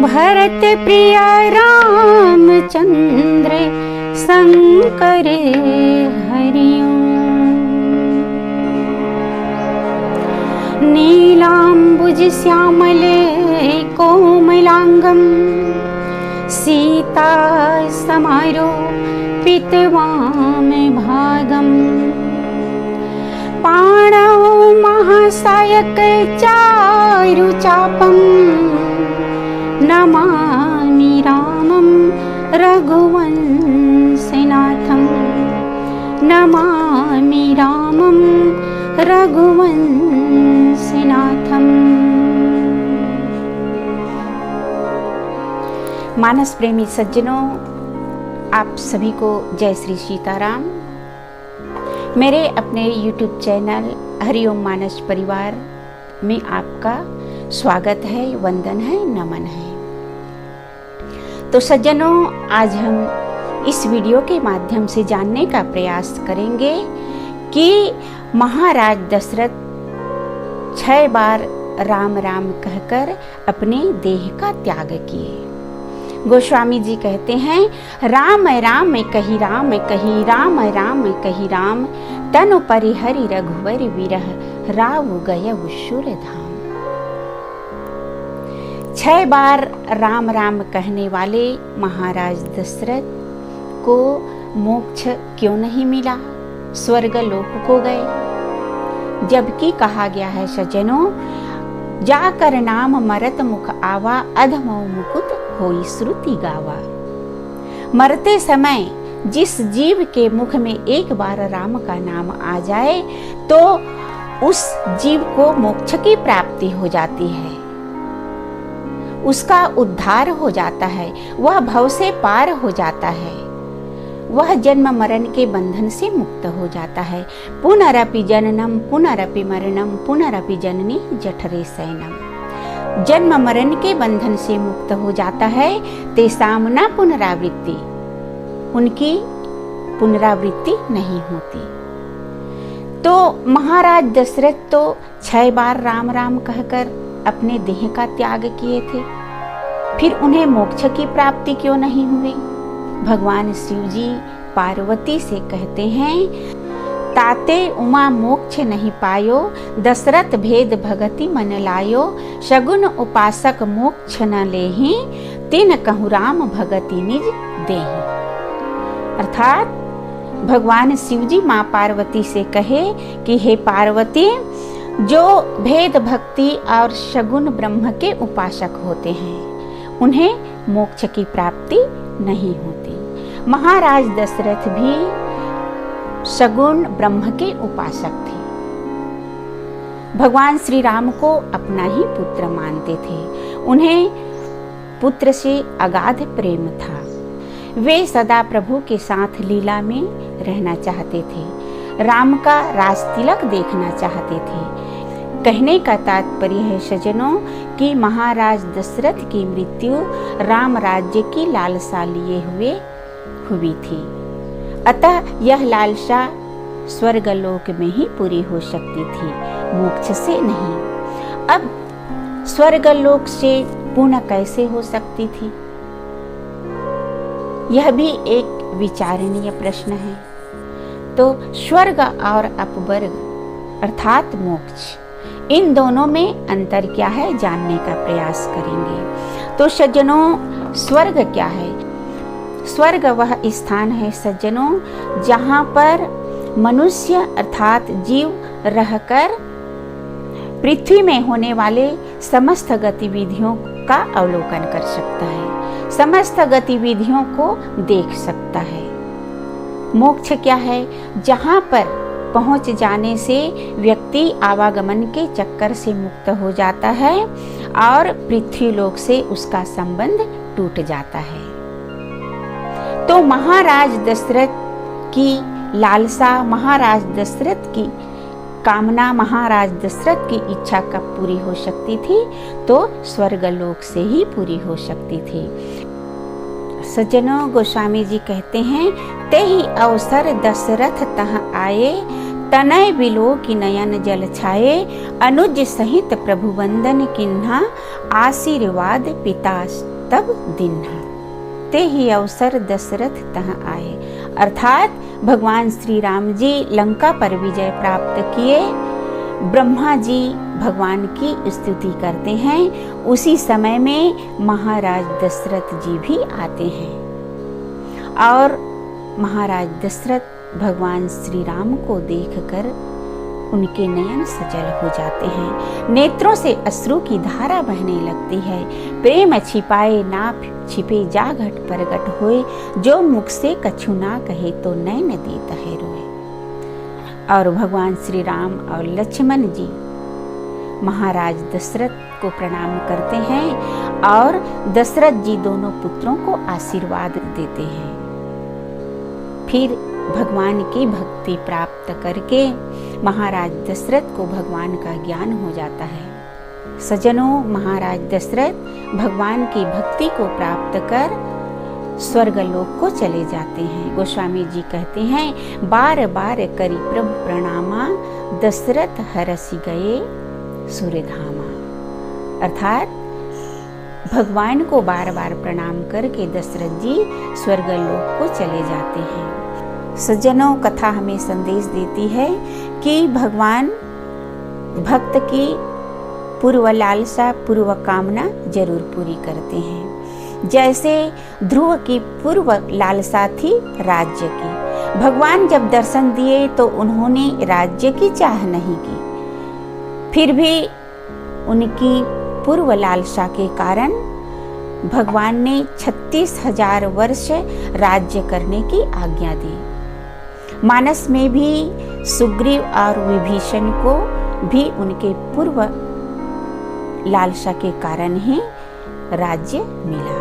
भरत प्रिय रामचंद्र शंकर हरिओ। नीलांबुज श्यामल कोमलांगम सीता समारो पितवाम भागम। पाणौ महासायक चारु चापम नमामि रामं रघुवंशनाथं। नमामि रामं रघुवंशनाथं। मानस प्रेमी सज्जनों, आप सभी को जय श्री सीताराम। मेरे अपने YouTube चैनल हरिओम मानस परिवार में आपका स्वागत है, वंदन है, नमन है। तो सज्जनों, आज हम इस वीडियो के माध्यम से जानने का प्रयास करेंगे कि महाराज दशरथ 6 बार राम राम कहकर अपने देह का त्याग किए। गोस्वामी जी कहते हैं, राम राम कही राम कही राम राम कही राम, तनु परिहरि रघुवर विरह राव गयउ शूर धाम। 6 बार राम राम कहने वाले महाराज दशरथ को मोक्ष क्यों नहीं मिला, स्वर्ग लोक को गए। जबकि कहा गया है सज्जनों, जाकर नाम मरत मुख आवा, अधमो मुकुट होई श्रुति गावा। मरते समय जिस जीव के मुख में एक बार राम का नाम आ जाए तो उस जीव को मोक्ष की प्राप्ति हो जाती है, उसका उद्धार हो जाता है, वह भव से पार हो जाता है, वह जन्म मरण के बंधन से मुक्त हो जाता है। पुनरपि जननम पुनरपि मरणम पुनरपि जननी जठरे शयनम। जन्म मरण के बंधन से मुक्त हो जाता है, तेसाम न पुनरावृत्ति, उनकी पुनरावृत्ति नहीं होती। तो महाराज दशरथ तो 6 बार राम राम कहकर अपने देह का त्याग किए थे, फिर उन्हें मोक्ष की प्राप्ति क्यों नहीं हुई? भगवान शिव जी पार्वती से कहते हैं, ताते उमा मोक्ष नहीं पायो, दशरथ भेद भगति मन लायो, शगुन उपासक मोक्ष न लेहि, तिन कहु राम भगति निज देहि। अर्थात भगवान शिव जी माँ पार्वती से कहे कि हे पार्वती, जो भेद भक्ति और शगुन ब्रह्म के उपासक होते हैं उन्हें मोक्ष की प्राप्ति नहीं होती। महाराज दशरथ भी शगुन ब्रह्म के उपासक थे, भगवान श्री राम को अपना ही पुत्र मानते थे, उन्हें पुत्र से अगाध प्रेम था। वे सदा प्रभु के साथ लीला में रहना चाहते थे, राम का राज तिलक देखना चाहते थे। कहने का तात्पर्य है सज्जनों कि महाराज दशरथ की मृत्यु राम राज्य की लालसा लिए हुए हुई थी, अतः यह लालसा स्वर्गलोक में ही पूरी हो सकती थी, मोक्ष से नहीं। अब स्वर्गलोक से पूर्ण कैसे हो सकती थी, यह भी एक विचारणीय प्रश्न है। तो स्वर्ग और अपवर्ग अर्थात मोक्ष, इन दोनों में अंतर क्या है जानने का प्रयास करेंगे। तो सज्जनों, स्वर्ग क्या है? स्वर्ग वह स्थान है सज्जनों जहाँ पर मनुष्य अर्थात जीव रहकर पृथ्वी में होने वाले समस्त गतिविधियों का अवलोकन कर सकता है, समस्त गतिविधियों को देख सकता है। मोक्ष क्या है? जहाँ पर पहुँच जाने से व्यक्ति आवागमन के चक्कर से मुक्त हो जाता है और पृथ्वी लोक से उसका संबंध टूट जाता है। तो महाराज दशरथ की लालसा, महाराज दशरथ की कामना, महाराज दशरथ की इच्छा कब पूरी हो सकती थी? तो स्वर्गलोक से ही पूरी हो सकती थी। सज्जनों, गोस्वामी जी कहते हैं, ते ही अवसर दशरथ तह आए, तनय बिलो की नयन जल छाए, अनुज सहित प्रभु वंदन किन्हा, आशीर्वाद पिता तब दिन्हा। ते ही अवसर दशरथ तह आए। अर्थात भगवान श्री राम जी लंका पर विजय प्राप्त किए, ब्रह्मा जी भगवान की स्तुति करते हैं। उसी समय में महाराज दशरथ जी भी आते हैं और महाराज दशरथ भगवान श्री राम को देखकर उनके नयन सजल हो जाते हैं, नेत्रों से अश्रु की धारा बहने लगती है। प्रेम छिपाए नाप छिपे जा घट प्रगट होए, जो मुख से कछु ना कहे तो नैन देता है रोए। और भगवान श्री राम और लक्ष्मण जी महाराज दशरथ को प्रणाम करते हैं और दशरथ जी दोनों पुत्रों को आशीर्वाद देते हैं। फिर भगवान की भक्ति प्राप्त करके महाराज दशरथ को भगवान का ज्ञान हो जाता है। सज्जनों, महाराज दशरथ भगवान की भक्ति को प्राप्त कर स्वर्गलोक को चले जाते हैं। गोस्वामी जी कहते हैं, बार बार करी प्रभु प्रणामा, दशरथ हरसि गए सूर्यधामा। अर्थात भगवान को बार बार प्रणाम करके दशरथ जी स्वर्गलोक को चले जाते हैं। सज्जनों, कथा हमें संदेश देती है कि भगवान भक्त की पूर्व लालसा पूर्व कामना जरूर पूरी करते हैं। जैसे ध्रुव की पूर्व लालसा थी राज्य की, भगवान जब दर्शन दिए तो उन्होंने राज्य की चाह नहीं की, फिर भी उनकी पूर्व लालसा के कारण भगवान ने 36,000 वर्ष राज्य करने की आज्ञा दी। मानस में भी सुग्रीव और विभीषण को भी उनके पूर्व लालसा के कारण ही राज्य मिला।